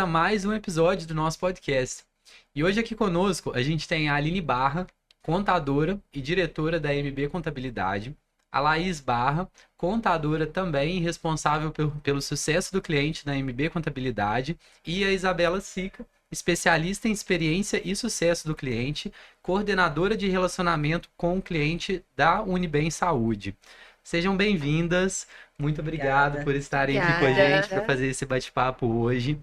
a mais um episódio do nosso podcast. E hoje aqui conosco a gente tem a Aline Barra, contadora e diretora da MB Contabilidade, a Laís Barra, contadora também e responsável pelo sucesso do cliente na MB Contabilidade, e a Isabela Sica, especialista em experiência e sucesso do cliente, coordenadora de relacionamento com o cliente da Unibem Saúde. Sejam bem-vindas. Muito obrigado por estarem aqui com a gente para fazer esse bate-papo hoje.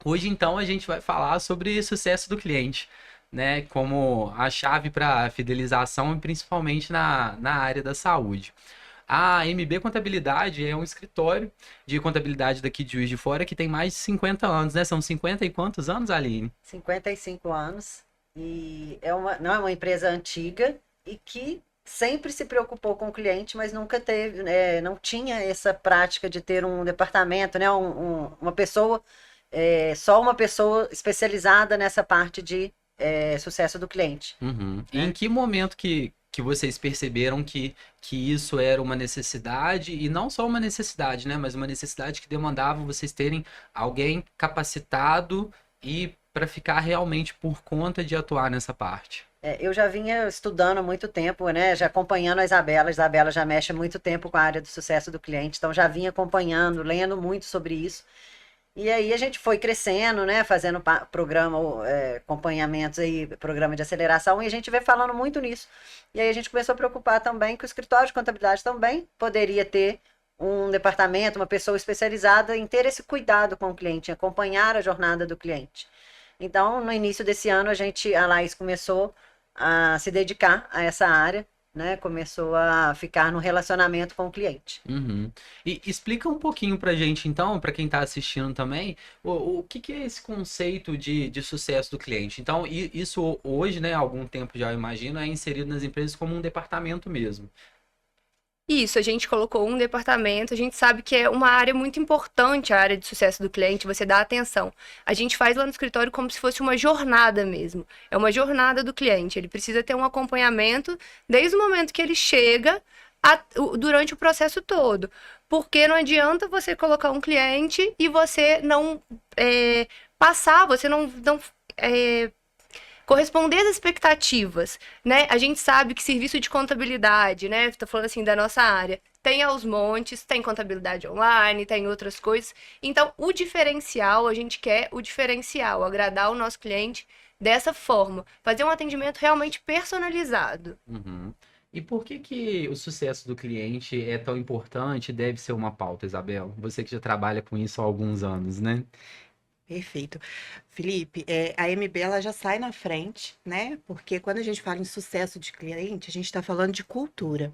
Hoje, então, a gente vai falar sobre sucesso do cliente, né? Como a chave para a fidelização e principalmente na área da saúde. A MB Contabilidade é um escritório de contabilidade daqui de Juiz de Fora que tem mais de 50 anos, né? São 50 e quantos anos, Aline? 55 anos. E não é uma empresa antiga e que sempre se preocupou com o cliente, mas nunca teve, não tinha essa prática de ter um departamento, né? Uma pessoa, só uma pessoa especializada nessa parte de sucesso do cliente. Uhum. E em que momento que vocês perceberam que isso era uma necessidade, e não só uma necessidade, né? Mas uma necessidade que demandava vocês terem alguém capacitado e para ficar realmente por conta de atuar nessa parte? Eu já vinha estudando há muito tempo, né? Já acompanhando a Isabela. A Isabela já mexe há muito tempo com a área do sucesso do cliente, então já vinha acompanhando, lendo muito sobre isso. E aí a gente foi crescendo, né? Fazendo programa, acompanhamentos aí, programa de aceleração, e a gente veio falando muito nisso. E aí a gente começou a preocupar também que o escritório de contabilidade também poderia ter um departamento, uma pessoa especializada em ter esse cuidado com o cliente, em acompanhar a jornada do cliente. Então, no início desse ano, a Laís começou a se dedicar a essa área, né? Começou a ficar no relacionamento com o cliente. Uhum. E explica um pouquinho pra gente, então, para quem está assistindo também, o que é esse conceito de sucesso do cliente. Então, isso hoje, né, há algum tempo já, eu imagino, é inserido nas empresas como um departamento mesmo. Isso, a gente colocou um departamento, a gente sabe que é uma área muito importante, a área de sucesso do cliente, você dá atenção. A gente faz lá no escritório como se fosse uma jornada mesmo. É uma jornada do cliente, ele precisa ter um acompanhamento desde o momento que ele chega durante o processo todo. Porque não adianta você colocar um cliente e você não passar, você não corresponder às expectativas, né? A gente sabe que serviço de contabilidade, né? Tô falando assim da nossa área, tem aos montes, tem contabilidade online, tem outras coisas. Então, o diferencial, a gente quer o diferencial, agradar o nosso cliente dessa forma, fazer um atendimento realmente personalizado. Uhum. E por que o sucesso do cliente é tão importante e deve ser uma pauta, Isabel? Você que já trabalha com isso há alguns anos, né? Perfeito. Felipe, a MB ela já sai na frente, né? Porque quando a gente fala em sucesso de cliente, a gente está falando de cultura.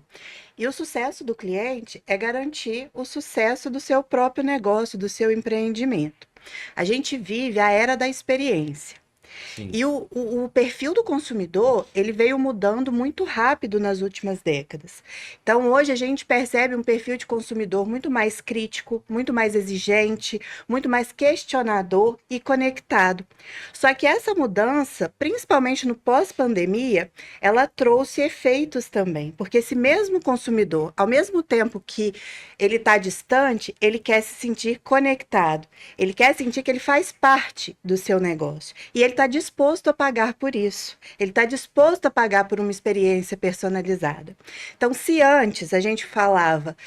E o sucesso do cliente é garantir o sucesso do seu próprio negócio, do seu empreendimento. A gente vive a era da experiência. Sim. E o perfil do consumidor, ele veio mudando muito rápido nas últimas décadas. Então, hoje a gente percebe um perfil de consumidor muito mais crítico, muito mais exigente, muito mais questionador e conectado. Só que essa mudança, principalmente no pós-pandemia, ela trouxe efeitos também, porque esse mesmo consumidor, ao mesmo tempo que ele está distante, ele quer se sentir conectado, ele quer sentir que ele faz parte do seu negócio. E ele está disposto a pagar por isso. Ele está disposto a pagar por uma experiência personalizada. Então, se antes a gente falava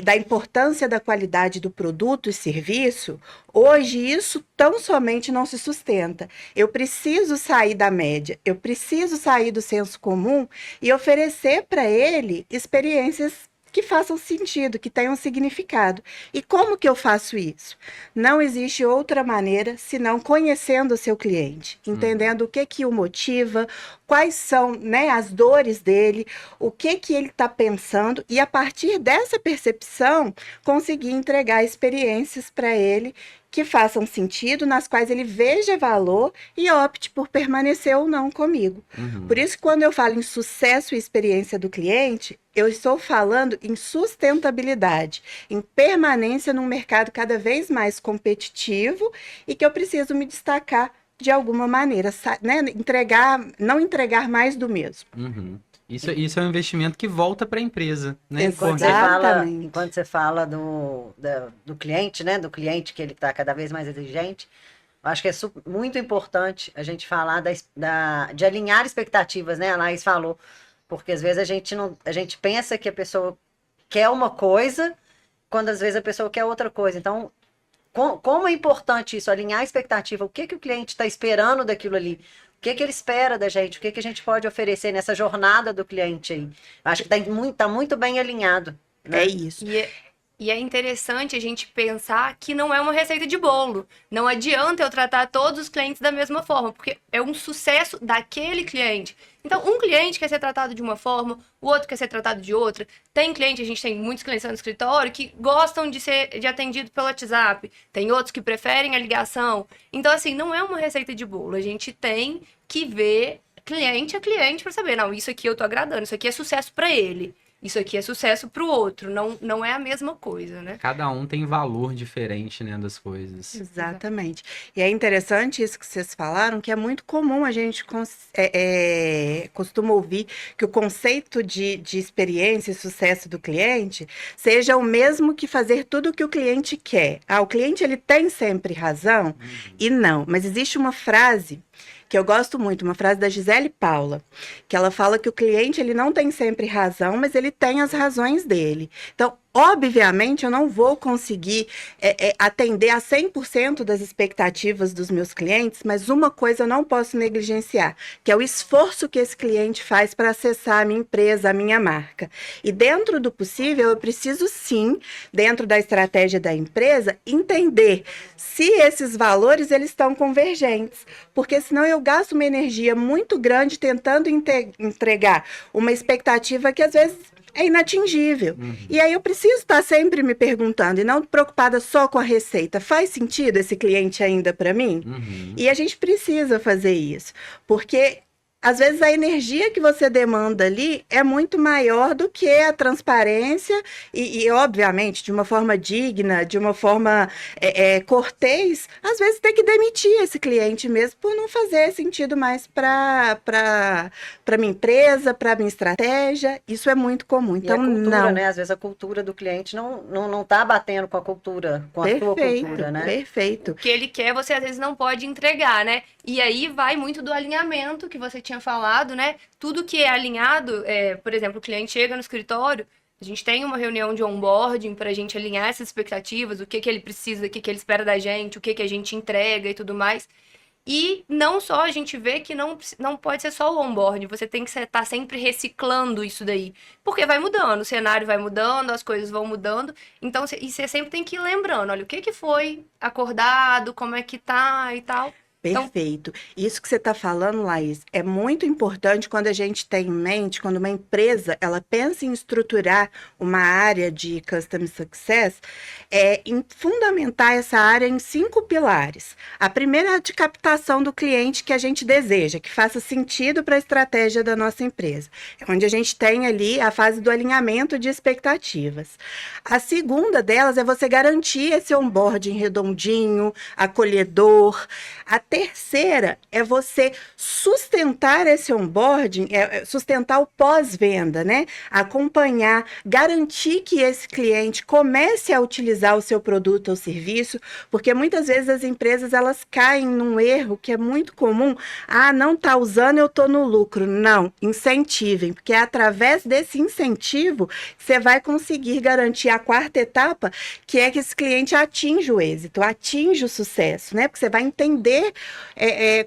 da importância da qualidade do produto e serviço, hoje isso tão somente não se sustenta. Eu preciso sair da média, eu preciso sair do senso comum e oferecer para ele experiências que façam sentido, que tenham significado. E como que eu faço isso? Não existe outra maneira senão conhecendo o seu cliente, entendendo o que o motiva, quais são, né, as dores dele, o que ele está pensando, e a partir dessa percepção, conseguir entregar experiências para ele que façam sentido, nas quais ele veja valor e opte por permanecer ou não comigo. Uhum. Por isso, quando eu falo em sucesso e experiência do cliente, eu estou falando em sustentabilidade, em permanência num mercado cada vez mais competitivo e que eu preciso me destacar de alguma maneira, né? Não entregar mais do mesmo. Uhum. Isso é um investimento que volta para a empresa, né? Enquanto você fala do cliente, né? Do cliente que ele está cada vez mais exigente, acho que é muito importante a gente falar de alinhar expectativas, né? A Laís falou, porque às vezes a gente pensa que a pessoa quer uma coisa, quando às vezes a pessoa quer outra coisa. Então, como é importante isso, alinhar a expectativa, o que o cliente está esperando daquilo ali, o que ele espera da gente, o que a gente pode oferecer nessa jornada do cliente aí. Acho que tá muito bem alinhado, né? É isso. E é interessante a gente pensar que não é uma receita de bolo. Não adianta eu tratar todos os clientes da mesma forma, porque é um sucesso daquele cliente. Então, um cliente quer ser tratado de uma forma, o outro quer ser tratado de outra. Tem cliente, a gente tem muitos clientes no escritório que gostam de ser atendido pelo WhatsApp. Tem outros que preferem a ligação. Então, assim, não é uma receita de bolo. A gente tem que ver cliente a cliente para saber, não, isso aqui eu tô agradando, isso aqui é sucesso para ele. Isso aqui é sucesso para o outro, não é a mesma coisa, né? Cada um tem valor diferente, né, das coisas. Exatamente. E é interessante isso que vocês falaram, que é muito comum a gente costuma ouvir que o conceito de experiência e sucesso do cliente seja o mesmo que fazer tudo o que o cliente quer. O cliente ele tem sempre razão? E não. Mas existe uma frase que eu gosto muito, uma frase da Gisele Paula, que ela fala que o cliente ele não tem sempre razão, mas ele tem as razões dele. Então, obviamente, eu não vou conseguir atender a 100% das expectativas dos meus clientes, mas uma coisa eu não posso negligenciar, que é o esforço que esse cliente faz para acessar a minha empresa, a minha marca. E dentro do possível, eu preciso sim, dentro da estratégia da empresa, entender se esses valores eles estão convergentes, porque senão eu gasto uma energia muito grande tentando entregar uma expectativa que às vezes é inatingível. E aí eu preciso estar sempre me perguntando e não preocupada só com a receita. Faz sentido esse cliente ainda para mim? E a gente precisa fazer isso, porque às vezes a energia que você demanda ali é muito maior do que a transparência e obviamente, de uma forma digna, de uma forma cortês, às vezes tem que demitir esse cliente mesmo por não fazer sentido mais para minha empresa, para minha estratégia. Isso é muito comum. Então, e a cultura, não. né? Às vezes a cultura do cliente não tá batendo com a cultura, com a tua cultura, né? Perfeito. O que ele quer, você às vezes não pode entregar, né? E aí vai muito do alinhamento que você tinha falado, né? Tudo que é alinhado, por exemplo, o cliente chega no escritório, a gente tem uma reunião de onboarding para a gente alinhar essas expectativas, o que ele precisa, o que ele espera da gente, o que a gente entrega e tudo mais. E não só a gente vê que não pode ser só o onboarding, você tem que estar sempre reciclando isso daí. Porque vai mudando, o cenário vai mudando, as coisas vão mudando. Então, você sempre tem que ir lembrando, olha, o que foi acordado, como é que tá e tal. Perfeito. Isso que você está falando, Laís, é muito importante quando a gente tem em mente, quando uma empresa ela pensa em estruturar uma área de Customer Success, em fundamentar essa área em 5 pilares. A primeira é a de captação do cliente que a gente deseja, que faça sentido para a estratégia da nossa empresa. É onde a gente tem ali a fase do alinhamento de expectativas. A segunda delas é você garantir esse onboarding redondinho, acolhedor. A terceira é você sustentar esse onboarding, sustentar o pós-venda, né? Acompanhar, garantir que esse cliente comece a utilizar o seu produto ou serviço, porque muitas vezes as empresas elas caem num erro que é muito comum. Não tá usando, eu tô no lucro. Não, incentivem, porque é através desse incentivo que você vai conseguir garantir a quarta etapa, que é que esse cliente atinja o êxito, atinja o sucesso, né? Porque você vai entender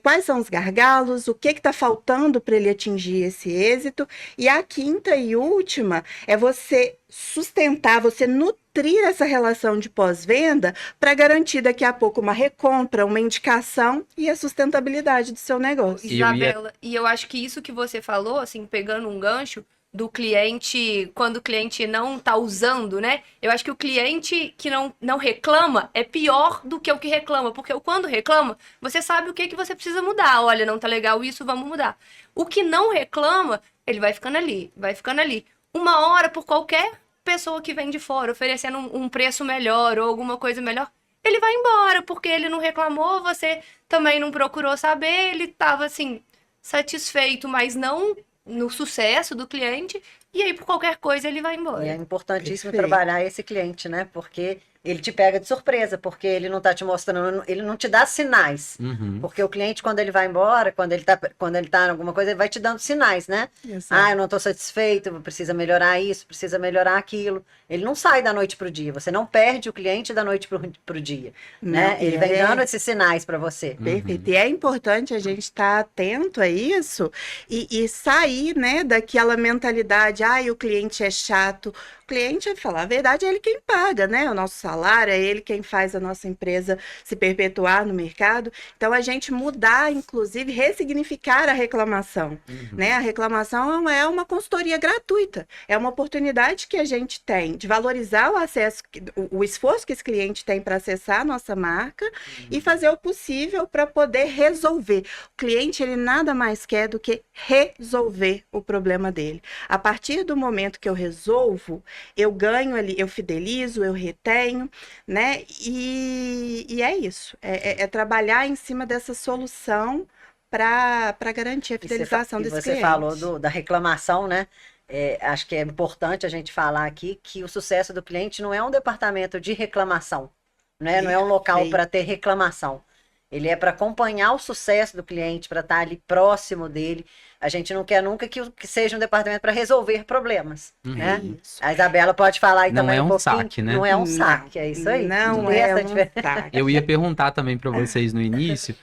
quais são os gargalos, o que está faltando para ele atingir esse êxito. E a quinta e última é você sustentar, você nutrir essa relação de pós-venda para garantir daqui a pouco uma recompra, uma indicação e a sustentabilidade do seu negócio. Isabela, e eu acho que isso que você falou, assim, pegando um gancho do cliente, quando o cliente não tá usando, né? Eu acho que o cliente que não reclama é pior do que o que reclama, porque quando reclama, você sabe o que você precisa mudar. Olha, não tá legal isso, vamos mudar. O que não reclama, ele vai ficando ali, vai ficando ali. Uma hora, por qualquer pessoa que vem de fora, oferecendo um preço melhor ou alguma coisa melhor, ele vai embora, porque ele não reclamou, você também não procurou saber, ele tava, assim, satisfeito, mas não no sucesso do cliente, e aí por qualquer coisa ele vai embora. E é importantíssimo Perfeito. trabalhar esse cliente, né? Porque ele te pega de surpresa, porque ele não tá te mostrando, ele não te dá sinais. Uhum. Porque o cliente, quando ele vai embora, quando ele tá em alguma coisa, ele vai te dando sinais, né? Ah, eu não estou satisfeito, precisa melhorar isso, precisa melhorar aquilo. Ele não sai da noite para o dia, você não perde o cliente da noite para o dia, né? Não, Ele vem dando esses sinais para você. Perfeito. E é importante a gente estar atento a isso e sair, né, daquela mentalidade, o cliente é chato. O cliente, falar a verdade, é ele quem paga, né? O nosso salário, é ele quem faz a nossa empresa se perpetuar no mercado. Então, a gente mudar, inclusive, ressignificar a reclamação, né? A reclamação é uma consultoria gratuita. É uma oportunidade que a gente tem de valorizar o acesso, o esforço que esse cliente tem para acessar a nossa marca e fazer o possível para poder resolver. O cliente, ele nada mais quer do que resolver o problema dele. A partir do momento que eu resolvo, eu ganho ali, eu fidelizo, eu retenho, né? E é isso. É trabalhar em cima dessa solução para garantir a fidelização desse cliente. Você falou da reclamação, né? Acho que é importante a gente falar aqui que o sucesso do cliente não é um departamento de reclamação, né? Não é um local para ter reclamação. Ele é para acompanhar o sucesso do cliente, para estar ali próximo dele. A gente não quer nunca que seja um departamento para resolver problemas, né? A Isabela pode falar aí também é um pouquinho. Saque, né? Não é um saque, é isso aí. Não é um saque. Eu ia perguntar também para vocês no início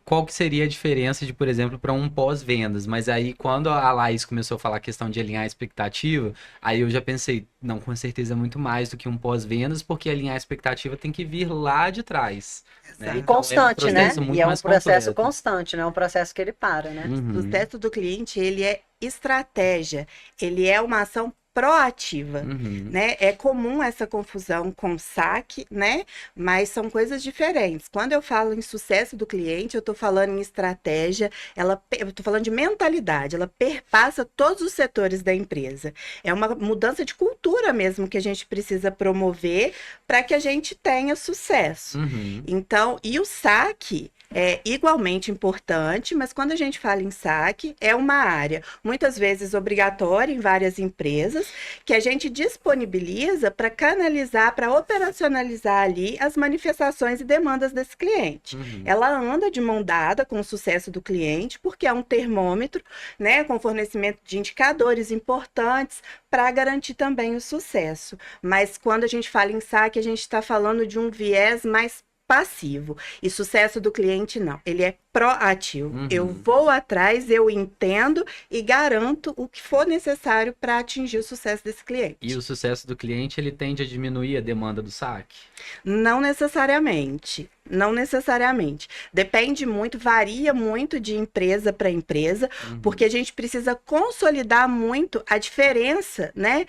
qual que seria a diferença de, por exemplo, para um pós-vendas, mas aí quando a Laís começou a falar a questão de alinhar a expectativa, aí eu já pensei, não, com certeza é muito mais do que um pós-vendas, porque alinhar a expectativa tem que vir lá de trás. Né? E Então, constante, né? E é um processo completo. constante, não é um processo que ele para, né? O sucesso do cliente, ele é estratégia, ele é uma ação proativa, né? É comum essa confusão com saque, né? Mas são coisas diferentes. Quando eu falo em sucesso do cliente, eu estou falando em estratégia, eu estou falando de mentalidade, ela perpassa todos os setores da empresa. É uma mudança de cultura mesmo que a gente precisa promover para que a gente tenha sucesso. Então, e o saque é igualmente importante, mas quando a gente fala em saque, é uma área muitas vezes obrigatória em várias empresas, que a gente disponibiliza para canalizar, para operacionalizar ali as manifestações e demandas desse cliente. Ela anda de mão dada com o sucesso do cliente, porque é um termômetro, né, com fornecimento de indicadores importantes para garantir também o sucesso. Mas quando a gente fala em saque, a gente está falando de um viés mais passivo. E sucesso do cliente, não. Ele é proativo. Eu vou atrás, eu entendo e garanto o que for necessário para atingir o sucesso desse cliente. E o sucesso do cliente, ele tende a diminuir a demanda do saque? Não necessariamente. Não necessariamente. Depende muito, varia muito de empresa para empresa, porque a gente precisa consolidar muito a diferença, né?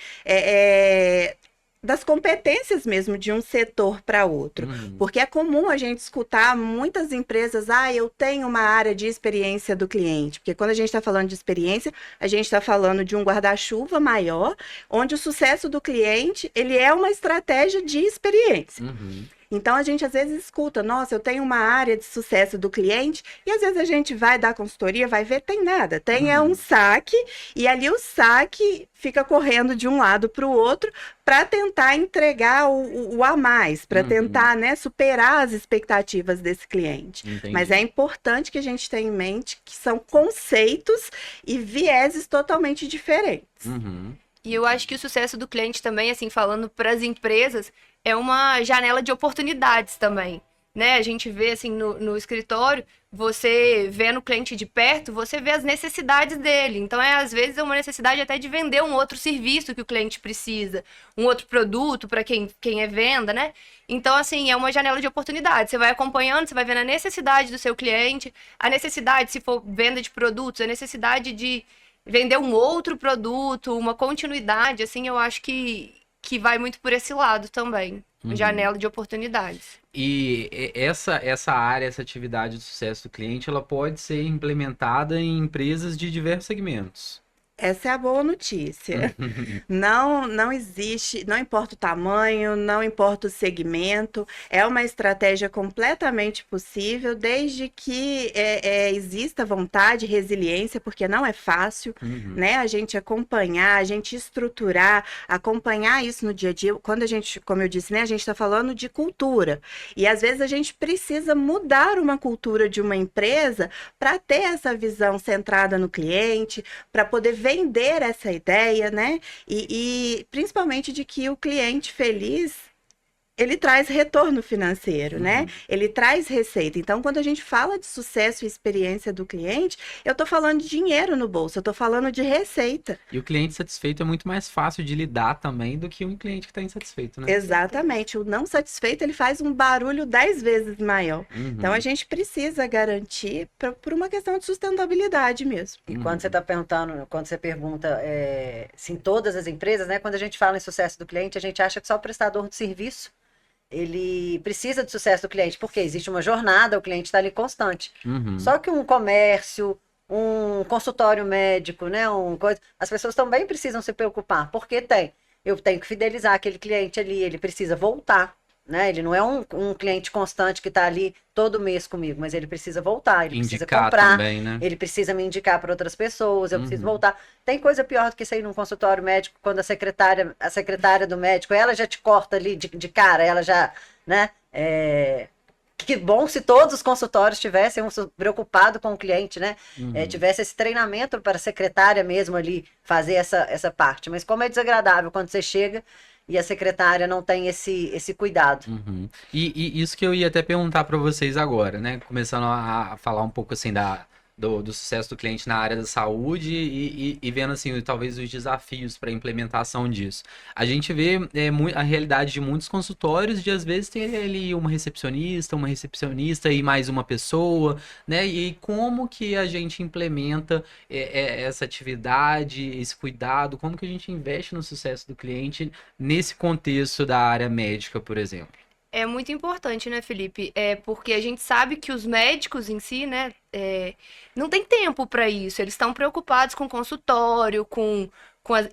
Das competências mesmo de um setor para outro. Porque é comum a gente escutar muitas empresas, eu tenho uma área de experiência do cliente. Porque quando a gente está falando de experiência, a gente está falando de um guarda-chuva maior, onde o sucesso do cliente, ele é uma estratégia de experiência. Então, a gente às vezes escuta, nossa, eu tenho uma área de sucesso do cliente, e às vezes a gente vai dar consultoria, vai ver, tem nada. Tem um saque, e ali o saque fica correndo de um lado para o outro para tentar entregar o a mais, para tentar, né, superar as expectativas desse cliente. Entendi. Mas é importante que a gente tenha em mente que são conceitos e vieses totalmente diferentes. E eu acho que o sucesso do cliente também, assim, falando para as empresas, é uma janela de oportunidades também, né? A gente vê, assim, no escritório, você vendo o cliente de perto, você vê as necessidades dele. Então, às vezes, é uma necessidade até de vender um outro serviço que o cliente precisa, um outro produto para quem é venda, né? Então, assim, é uma janela de oportunidades. Você vai acompanhando, você vai vendo a necessidade do seu cliente, a necessidade, se for venda de produtos, a necessidade de vender um outro produto, uma continuidade, assim, eu acho que vai muito por esse lado também. Janela de oportunidades. E essa área, essa atividade de sucesso do cliente, ela pode ser implementada em empresas de diversos segmentos. Essa é a boa notícia. Não existe, não importa o tamanho, não importa o segmento, é uma estratégia completamente possível, desde que exista vontade, resiliência, porque não é fácil, né? A gente acompanhar, a gente estruturar, acompanhar isso no dia a dia. Quando a gente, como eu disse, né, a gente está falando de cultura. E às vezes a gente precisa mudar uma cultura de uma empresa para ter essa visão centrada no cliente, para poder vender essa ideia, né? E principalmente de que o cliente feliz, ele traz retorno financeiro, né? Ele traz receita. Então, quando a gente fala de sucesso e experiência do cliente, eu estou falando de dinheiro no bolso, eu estou falando de receita. E o cliente satisfeito é muito mais fácil de lidar também do que um cliente que está insatisfeito, né? Exatamente. O não satisfeito, ele faz um barulho 10 vezes maior. Então, a gente precisa garantir por uma questão de sustentabilidade mesmo. E quando você está perguntando, quando você pergunta se em todas as empresas, né? Quando a gente fala em sucesso do cliente, a gente acha que só o prestador de serviço ele precisa de sucesso do cliente, porque existe uma jornada, o cliente está ali constante. Só que um comércio, um consultório médico, né, as pessoas também precisam se preocupar, porque eu tenho que fidelizar aquele cliente ali, ele precisa voltar, né? Ele não é um cliente constante que está ali todo mês comigo, mas ele precisa voltar, ele precisa comprar, também, né? ele precisa me indicar para outras pessoas, eu preciso voltar. Tem coisa pior do que sair num consultório médico quando a secretária do médico, ela já te corta ali de cara, ela já, né? Que bom se todos os consultórios tivessem preocupado com o cliente, né? Tivesse esse treinamento para a secretária mesmo ali fazer essa parte. Mas como é desagradável quando você chega e a secretária não tem esse cuidado. E isso que eu ia até perguntar para vocês agora, né? Começando a falar um pouco assim do sucesso do cliente na área da saúde e vendo assim, talvez os desafios para a implementação disso. A gente vê a realidade de muitos consultórios de às vezes ter ali uma recepcionista e mais uma pessoa, né? E como que a gente implementa essa atividade, esse cuidado, como que a gente investe no sucesso do cliente nesse contexto da área médica, por exemplo? É muito importante, né, Felipe? Porque a gente sabe que os médicos em si, né, não tem tempo para isso. Eles estão preocupados com o consultório, com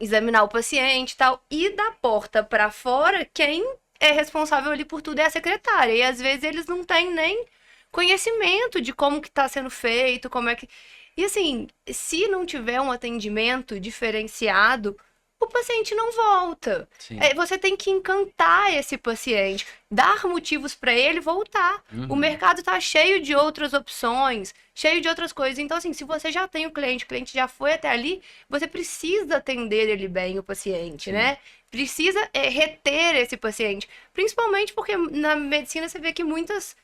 examinar o paciente e tal. E da porta para fora, quem é responsável ali por tudo é a secretária. E às vezes eles não têm nem conhecimento de como que está sendo feito, como é que... E assim, se não tiver um atendimento diferenciado, o paciente não volta. Você tem que encantar esse paciente, dar motivos para ele voltar. O mercado está cheio de outras opções, cheio de outras coisas. Então, assim, se você já tem o cliente já foi até ali, você precisa atender ele bem, o paciente, né? Precisa reter esse paciente. Principalmente porque na medicina você vê que muitas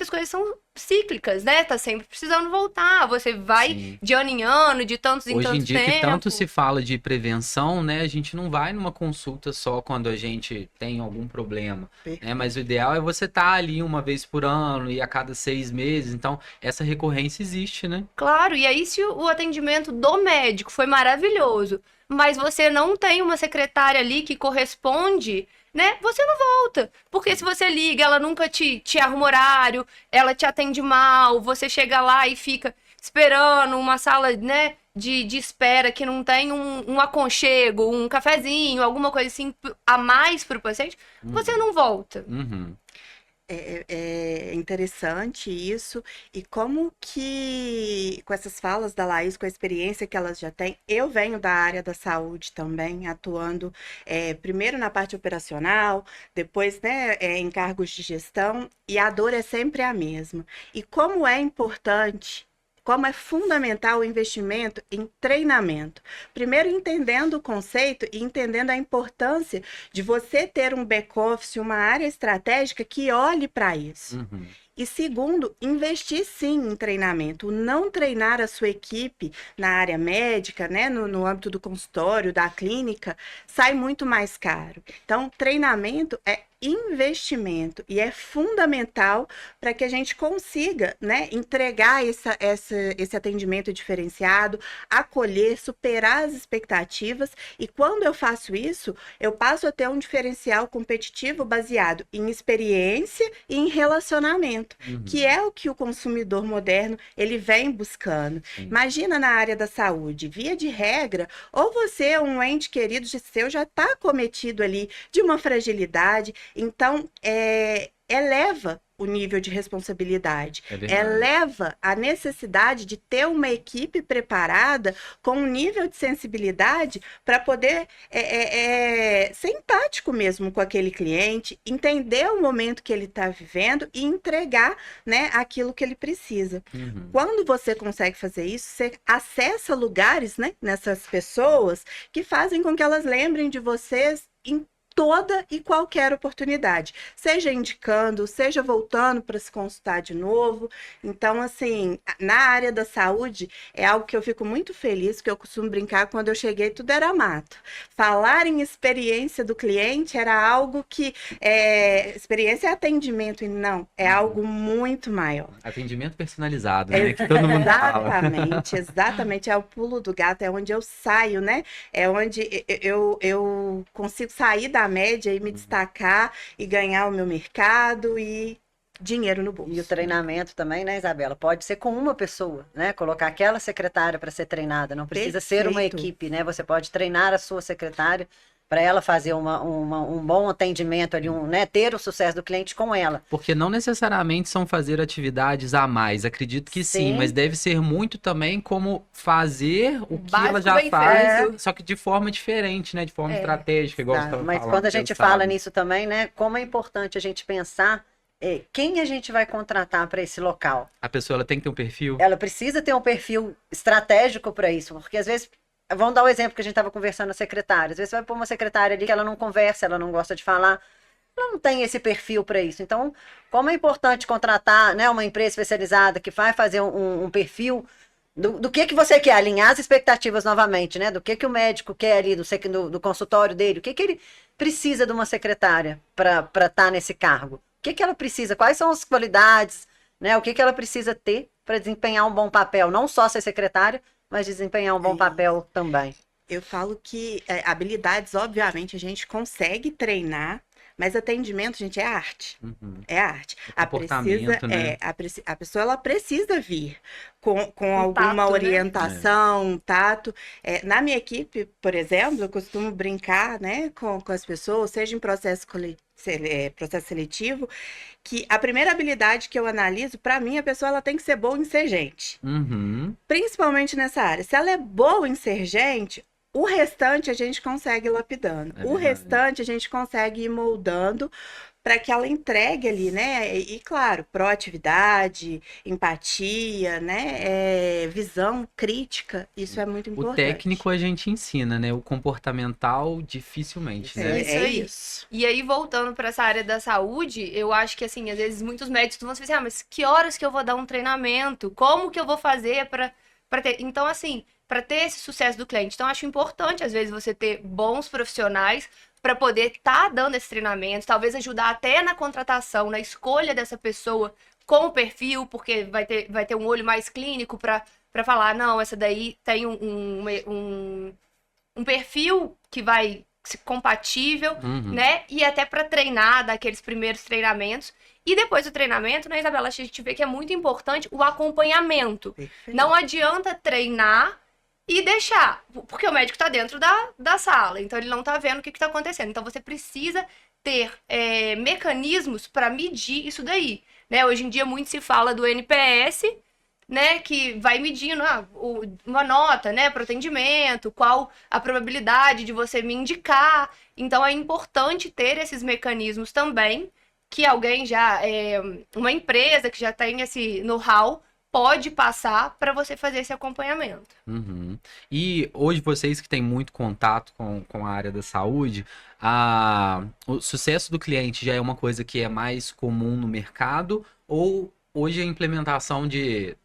coisas são cíclicas, né? Tá sempre precisando voltar. Você vai de ano em ano, de tantos em tantos Hoje em dia tempo. que tanto se fala de prevenção, né? A gente não vai numa consulta só quando a gente tem algum problema, né? Mas o ideal é você estar ali uma vez por ano e a cada 6 meses. Então, essa recorrência existe, né? Claro, e aí se o atendimento do médico foi maravilhoso, mas você não tem uma secretária ali que corresponde, né? Você não volta. Porque se você liga, ela nunca te arruma horário, ela te atende mal, você chega lá e fica esperando uma sala, né, de espera que não tem um aconchego, um cafezinho, alguma coisa assim a mais para o paciente, você não volta. É interessante isso, e como que, com essas falas da Laís, com a experiência que elas já têm, eu venho da área da saúde também, atuando primeiro na parte operacional, depois, né, em cargos de gestão, e a dor é sempre a mesma. E como é importante, como é fundamental o investimento em treinamento. Primeiro, entendendo o conceito e entendendo a importância de você ter um back-office, uma área estratégica que olhe para isso. E segundo, investir sim em treinamento. Não treinar a sua equipe na área médica, né, no âmbito do consultório, da clínica, sai muito mais caro. Então, treinamento é investimento e é fundamental para que a gente consiga, né, entregar esse atendimento diferenciado, acolher, superar as expectativas. E quando eu faço isso, eu passo a ter um diferencial competitivo baseado em experiência e em relacionamento, que é o que o consumidor moderno ele vem buscando. Sim. Imagina na área da saúde, via de regra, ou você, um ente querido de seu, já está acometido ali de uma fragilidade, então eleva o nível de responsabilidade, É verdade. eleva a necessidade de ter uma equipe preparada com um nível de sensibilidade para poder ser empático mesmo com aquele cliente, entender o momento que ele está vivendo e entregar, né, aquilo que ele precisa. Uhum. Quando você consegue fazer isso, você acessa lugares, né, nessas pessoas que fazem com que elas lembrem de vocês em toda e qualquer oportunidade, seja indicando, seja voltando para se consultar de novo. Então, assim, na área da saúde é algo que eu fico muito feliz, que eu costumo brincar, quando eu cheguei tudo era mato. Falar em experiência do cliente era algo que, experiência é atendimento, e não, é algo muito maior. Atendimento personalizado, né? Que todo mundo fala. Exatamente, exatamente, é o pulo do gato, é onde eu saio, né? É onde eu consigo sair da média e me destacar e ganhar o meu mercado e dinheiro no bolso. E o treinamento também, né, Isabela? Pode ser com uma pessoa, né? Colocar aquela secretária para ser treinada. Não precisa ser uma Perfeito. equipe, né? Você pode treinar a sua secretária para ela fazer um bom atendimento ali, né? Ter o sucesso do cliente com ela. Porque não necessariamente são fazer atividades a mais, acredito que sim, Sim. mas deve ser muito também como fazer o que Básico ela já bem faz, feito. só que de forma diferente, né? De forma É. estratégica, igual você Tá? estava Mas falando, quando a gente pensado. fala nisso também, né? Como é importante a gente pensar quem a gente vai contratar para esse local. A pessoa ela tem que ter um perfil. Ela precisa ter um perfil estratégico para isso, porque às vezes, vamos dar o exemplo que a gente estava conversando, a secretária. Às vezes você vai pôr uma secretária ali que ela não conversa, ela não gosta de falar, ela não tem esse perfil para isso. Então, como é importante contratar, né, uma empresa especializada que vai fazer um perfil do que você quer, alinhar as expectativas novamente, né? Do que o médico quer ali do consultório dele, o que ele precisa de uma secretária para estar nesse cargo. O que ela precisa, quais são as qualidades, né? O que ela precisa ter para desempenhar um bom papel, não só ser secretária, mas desempenhar um bom papel também. Eu falo que habilidades, obviamente, a gente consegue treinar, mas atendimento, gente, é arte. Uhum. É arte. Comportamento, né? A pessoa ela precisa vir com alguma tato, né? orientação, um tato. Na minha equipe, por exemplo, eu costumo brincar, né, com as pessoas, seja em processo seletivo, que a primeira habilidade que eu analiso, para mim, a pessoa ela tem que ser boa em ser gente. Uhum. Principalmente nessa área. Se ela é boa em ser gente, o restante a gente consegue ir lapidando. É O verdade. restante a gente consegue ir moldando para que ela entregue ali, né? E claro, proatividade, empatia, né? Visão crítica, isso é muito O importante. técnico a gente ensina, né? O comportamental dificilmente, né? Isso aí. Isso. E aí, voltando para essa área da saúde, eu acho que, assim, às vezes muitos médicos vão assim, mas que horas que eu vou dar um treinamento? Como que eu vou fazer para ter... Então, assim, para ter esse sucesso do cliente. Então, acho importante, às vezes, você ter bons profissionais para poder estar dando esse treinamento, talvez ajudar até na contratação, na escolha dessa pessoa com o perfil, porque vai ter um olho mais clínico para falar, não, essa daí tem um perfil que vai ser compatível, Uhum. né? E até para treinar, daqueles primeiros treinamentos. E depois do treinamento, né, Isabela, a gente vê que é muito importante o acompanhamento. Perfeito. Não adianta treinar e deixar, porque o médico está dentro da sala, então ele não está vendo o que está acontecendo. Então você precisa ter mecanismos para medir isso daí. Né? Hoje em dia muito se fala do NPS, né, que vai medindo uma nota, né, para o atendimento, qual a probabilidade de você me indicar. Então é importante ter esses mecanismos também, que alguém uma empresa que já tem esse know-how pode passar para você fazer esse acompanhamento. Uhum. E hoje vocês que têm muito contato com a área da saúde, o sucesso do cliente já é uma coisa que é mais comum no mercado, ou hoje a implementação de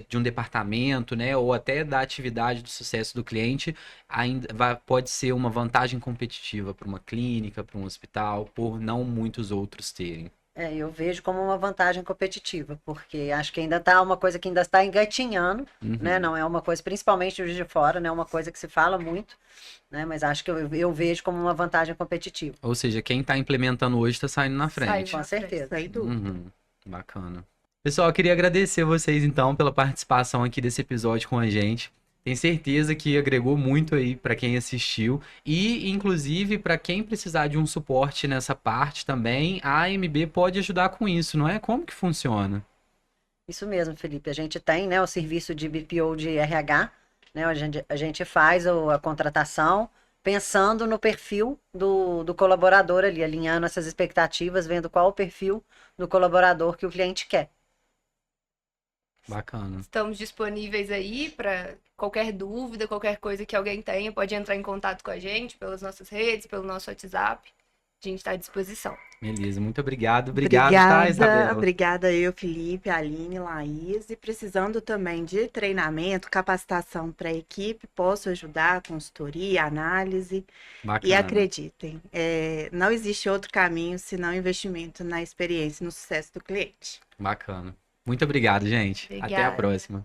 de um departamento, né, ou até da atividade do sucesso do cliente, pode ser uma vantagem competitiva para uma clínica, para um hospital, por não muitos outros terem. Eu vejo como uma vantagem competitiva, porque acho que ainda tá uma coisa que ainda está engatinhando, né? Não é uma coisa, principalmente Juiz de Fora, não é uma coisa que se fala muito, né? Mas acho que eu vejo como uma vantagem competitiva. Ou seja, quem está implementando hoje está saindo na frente. Com certeza. Sem dúvida. Bacana. Pessoal, eu queria agradecer vocês, então, pela participação aqui desse episódio com a gente. Tenho certeza que agregou muito aí para quem assistiu e, inclusive, para quem precisar de um suporte nessa parte também, a AMB pode ajudar com isso, não é? Como que funciona? Isso mesmo, Felipe. A gente tem, né, o serviço de BPO de RH, né? A gente faz a contratação pensando no perfil do colaborador ali, alinhando essas expectativas, vendo qual o perfil do colaborador que o cliente quer. Bacana. Estamos disponíveis aí para qualquer dúvida, qualquer coisa que alguém tenha, pode entrar em contato com a gente pelas nossas redes, pelo nosso WhatsApp. A gente está à disposição. Beleza, muito obrigado. Obrigado, tá, Isabela? Obrigada eu, Felipe, Aline, Laís. E precisando também de treinamento, capacitação para a equipe, posso ajudar, consultoria, análise. Bacana. E acreditem, não existe outro caminho senão investimento na experiência e no sucesso do cliente. Bacana. Muito obrigado, gente. Obrigada. Até a próxima.